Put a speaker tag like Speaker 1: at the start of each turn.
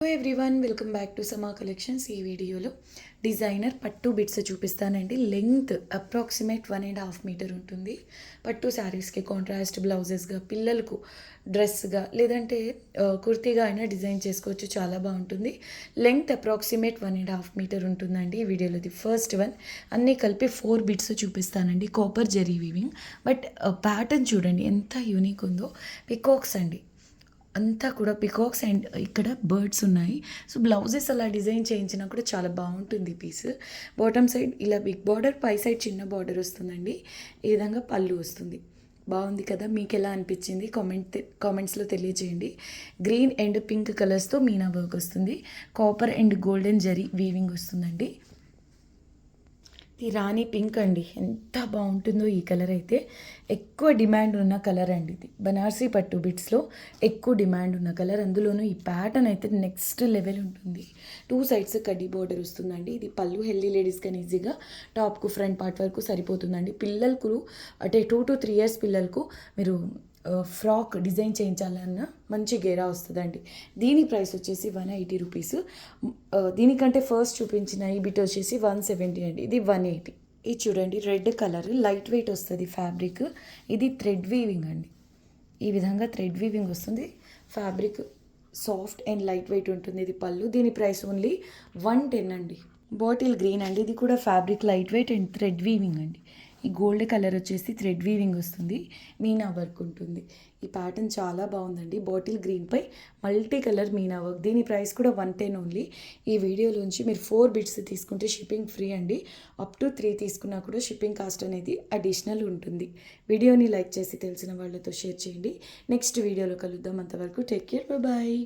Speaker 1: Hello everyone, welcome back to సమా collections. ఈ వీడియోలో డిజైనర్ పట్టు బిట్స్ చూపిస్తానండి. లెంగ్త్ అప్రాక్సిమేట్ 1.5 మీటర్ ఉంటుంది. పట్టు శారీస్కి కాంట్రాస్ట్ బ్లౌజెస్గా, పిల్లలకు డ్రెస్గా లేదంటే కుర్తీగా అయినా డిజైన్ చేసుకోవచ్చు. చాలా బాగుంటుంది. లెంగ్త్ అప్రాక్సిమేట్ 1.5 మీటర్ ఉంటుందండి. ఈ వీడియోలోది ఫస్ట్ వన్. అన్నీ కలిపి 4 బిట్స్ చూపిస్తానండి. Copper zari weaving. But pattern చూడండి ఎంత యూనిక్ ఉందో. పికాక్స్ అండి, అంతా కూడా పికాక్స్ అండ్ ఇక్కడ బర్డ్స్ ఉన్నాయి. సో బ్లౌజెస్ అలా డిజైన్ చేయించినా కూడా చాలా బాగుంటుంది పీస్. బాటమ్ సైడ్ ఇలా బిగ్ బార్డర్, పై సైడ్ చిన్న బార్డర్ వస్తుందండి. ఈ విధంగా పళ్ళు వస్తుంది. బాగుంది కదా, మీకు ఎలా అనిపించింది కామెంట్స్లో తెలియజేయండి. గ్రీన్ అండ్ పింక్ కలర్స్తో మీనా వర్క్ వస్తుంది. Copper and golden zari weaving వస్తుందండి. ఇది రాణి పింక్ అండి, ఎంత బాగుంటుందో ఈ కలర్ అయితే. ఎక్కువ డిమాండ్ ఉన్న కలర్ అండి ఇది. బనారసీ పట్టు బిట్స్లో ఎక్కువ డిమాండ్ ఉన్న కలర్. అందులోనూ ఈ ప్యాటర్న్ అయితే నెక్స్ట్ లెవెల్ ఉంటుంది. 2 సైడ్స్ కడ్డీ బోర్డర్ వస్తుందండి. ఇది పళ్ళు హెల్దీ లేడీస్ కానీ ఈజీగా టాప్కు ఫ్రంట్ పార్ట్ వరకు సరిపోతుందండి. పిల్లలకు అంటే 2 to 3 years పిల్లలకు మీరు ఫ్రాక్ డిజైన్ చేయించాలన్నా మంచి గేరా వస్తుందండి. దీని ప్రైస్ వచ్చేసి 180 రూపీస్. దీనికంటే ఫస్ట్ చూపించిన ఈ బిట్ వచ్చేసి 170 అండి. ఇది 180. ఇది చూడండి, రెడ్ కలర్, లైట్ వెయిట్ వస్తుంది ఫ్యాబ్రిక్. ఇది థ్రెడ్ వీవింగ్ అండి. ఈ విధంగా థ్రెడ్ వీవింగ్ వస్తుంది. Fabric soft and light weight ఉంటుంది. ఇది పళ్ళు. దీని ప్రైస్ ఓన్లీ 110 అండి. బాటిల్ గ్రీన్ అండి. ఇది కూడా fabric light weight and thread weaving అండి. ఈ గోల్డ్ కలర్ వచ్చేసి థ్రెడ్ వీవింగ్ వస్తుంది. మీనా వర్క్ ఉంటుంది. ఈ ప్యాటర్న్ చాలా బాగుందండి. బాటిల్ గ్రీన్పై మల్టీ కలర్ మీనా వర్క్. దీని ప్రైస్ కూడా 110 ఓన్లీ. ఈ వీడియోలోంచి మీరు 4 బిట్స్ తీసుకుంటే షిప్పింగ్ ఫ్రీ అండి. అప్ టు 3 తీసుకున్నా కూడా షిప్పింగ్ కాస్ట్ అనేది అడిషనల్ ఉంటుంది. వీడియోని లైక్ చేసి తెలిసిన వాళ్ళతో షేర్ చేయండి. నెక్స్ట్ వీడియోలో కలుద్దాం. అంతవరకు టేక్ కేర్, బాయ్.